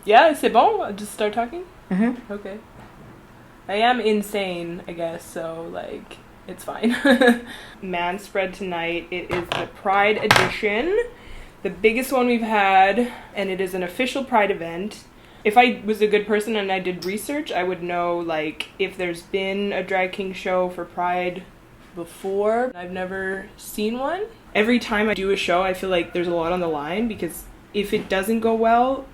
Yeah, c'est bon? I'll just start talking? Mm-hmm. Okay. I am insane, I guess, so, like, it's fine. Manspread tonight. It is the Pride edition, the biggest one we've had, and it is an official Pride event. If I was a good person and I did research, I would know, like, if there's been a drag king show for Pride before. I've never seen one. Every time I do a show, I feel like there's a lot on the line, because if it doesn't go well,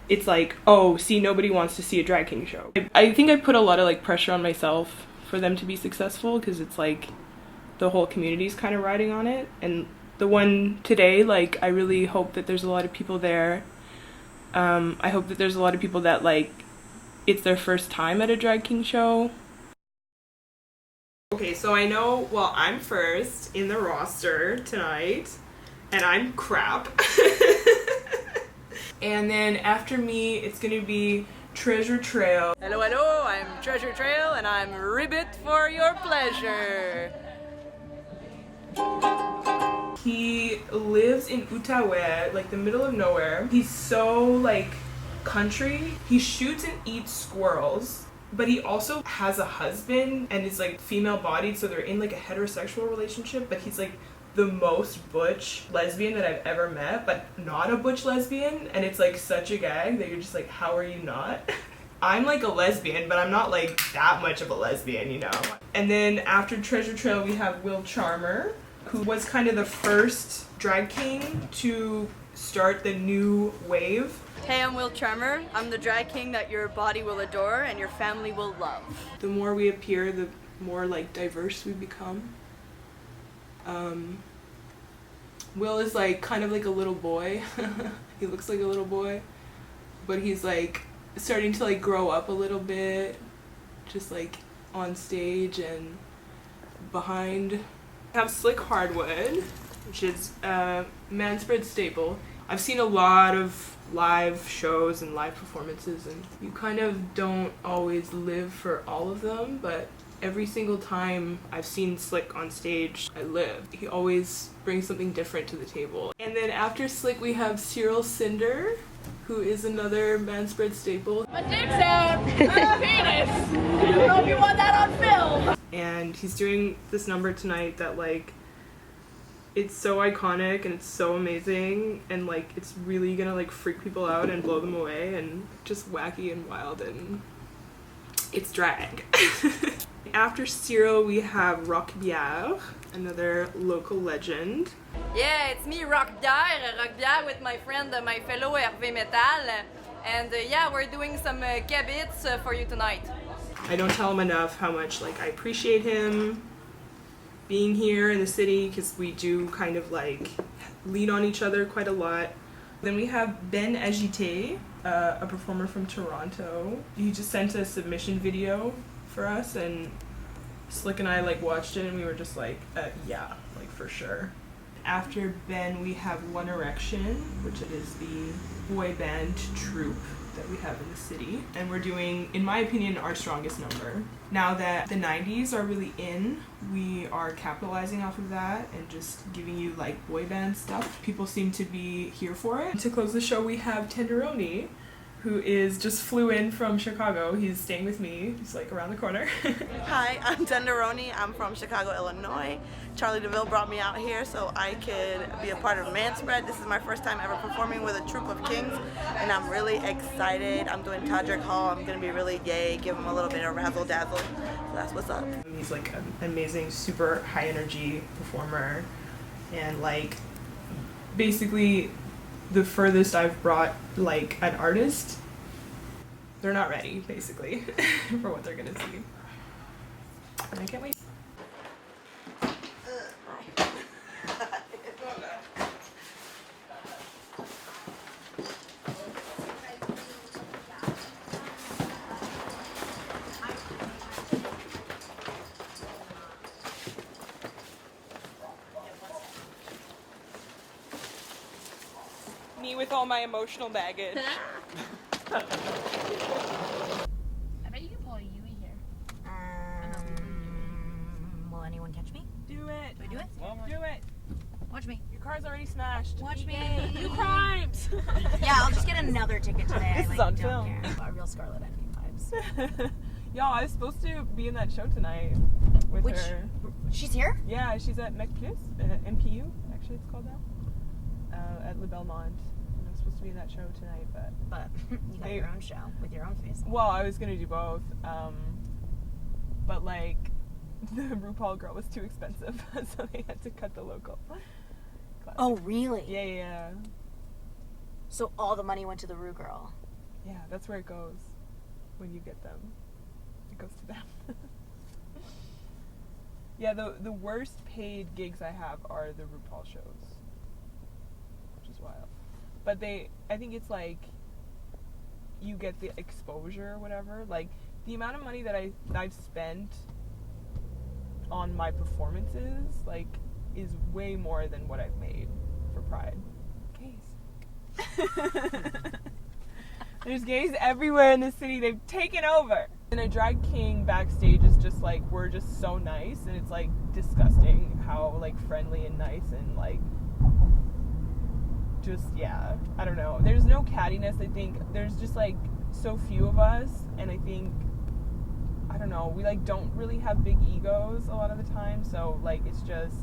it's like, oh, see, nobody wants to see a drag king show. I think I put a lot of like pressure on myself for them to be successful, because it's like the whole community's kind of riding on it. And the one today, like, I really hope that there's a lot of people there. I hope that there's a lot of people that, like, it's their first time at a drag king show. Okay, so I know, well, I'm first in the roster tonight, and I'm crap. And then after me, it's gonna be Treasure Trail. Hello, hello, I'm Treasure Trail, and I'm ribbit for your pleasure. He lives in Outaouais, like the middle of nowhere. He's so, like, country. He shoots and eats squirrels, but he also has a husband and is, like, female-bodied, so they're in, like, a heterosexual relationship, but he's, like, the most butch lesbian that I've ever met, but not a butch lesbian, and it's like such a gag that you're just like, how are you not? I'm like a lesbian, but I'm not like that much of a lesbian, you know? And then after Treasure Trail, we have Will Charmer, who was kind of the first drag king to start the new wave. Hey, I'm Will Charmer. I'm the drag king that your body will adore and your family will love. The more we appear, the more like diverse we become. Will is like kind of like a little boy. He looks like a little boy, but he's like starting to like grow up a little bit, just like on stage and behind. I have Slick Hardwood, which is a Manspread staple. I've seen a lot of live shows and live performances, and you kind of don't always live for all of them, but every single time I've seen Slick on stage, I live. He always brings something different to the table. And then after Slick, we have Cyril Cinder, who is another Manspread staple. My dick's out! Oh, penis! I don't know if you want that on film! And he's doing this number tonight that, like, it's so iconic and it's so amazing, and, like, it's really gonna, like, freak people out and blow them away, and just wacky and wild, and it's drag. After Cyril, we have Rock Bière, another local legend. Yeah, it's me, Rock Bière with my friend, my fellow Hervé Metal, and yeah, we're doing some kebits for you tonight. I don't tell him enough how much, like, I appreciate him being here in the city, because we do kind of like lean on each other quite a lot. Then we have Ben Agité, a performer from Toronto. He just sent a submission video for us, and Slick and I like watched it, and we were just like, yeah, like for sure. After Ben, we have One Erection, which it is the boy band troupe that we have in the city, and we're doing, in my opinion, our strongest number. Now that the 90s are really in, we are capitalizing off of that and just giving you like boy band stuff. People seem to be here for it. To close the show, we have Tenderoni, who just flew in from Chicago. He's staying with me. He's like around the corner. Hi, I'm Tenderoni. I'm from Chicago, Illinois. Charlie DeVille brought me out here so I could be a part of Manspread. This is my first time ever performing with a troupe of kings, and I'm really excited. I'm doing Todrick Hall. I'm gonna be really gay, give him a little bit of razzle dazzle. So that's what's up. He's like an amazing, super high energy performer, and like basically the furthest I've brought like an artist. They're not ready, basically, for what they're gonna see. And I can't wait. Me with all my emotional baggage. I bet you can pull a Yui here. Will anyone catch me? Do it. Do I do it? Do it. Watch me. Your car's already smashed. Watch me. New crimes. Yeah, I'll just get another ticket today. This I is on don't film. care. A real Scarlet Envy vibes. Yo, I was supposed to be in that show tonight with Which- her. She's here? Yeah, she's at Mec Plus, MPU, actually it's called now, at Le Belmont. And I was supposed to be in that show tonight, but You got your own show with your own face. well, I was gonna do both, but like the RuPaul girl was too expensive, so they had to cut the local class. Oh, really? Yeah. So all the money went to the Rue girl. Yeah, that's where it goes when you get them. It goes to them. Yeah, the worst paid gigs I have are the RuPaul shows, which is wild. But I think it's like you get the exposure or whatever. Like the amount of money that I've spent on my performances like is way more than what I've made for Pride. Gays. There's gays everywhere in the city. They've taken over. And a drag king backstage is just like, we're just so nice, and it's like disgusting how like friendly and nice and like just, yeah, I don't know. There's no cattiness. I think there's just like so few of us, and I think, I don't know, we like don't really have big egos a lot of the time, so like it's just,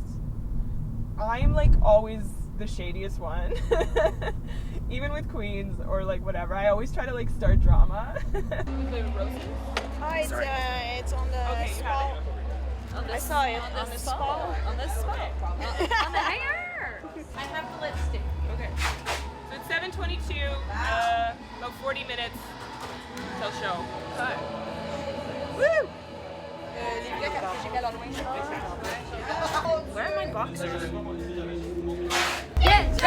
I'm like always the shadiest one. Even with queens or like whatever, I always try to like start drama. The roasted? It's on the spot. I saw it on the spot. On the spot. On the hanger. I have the lipstick. Okay. So it's 7:22. About 40 minutes till show. Woo! Where are my boxers? Get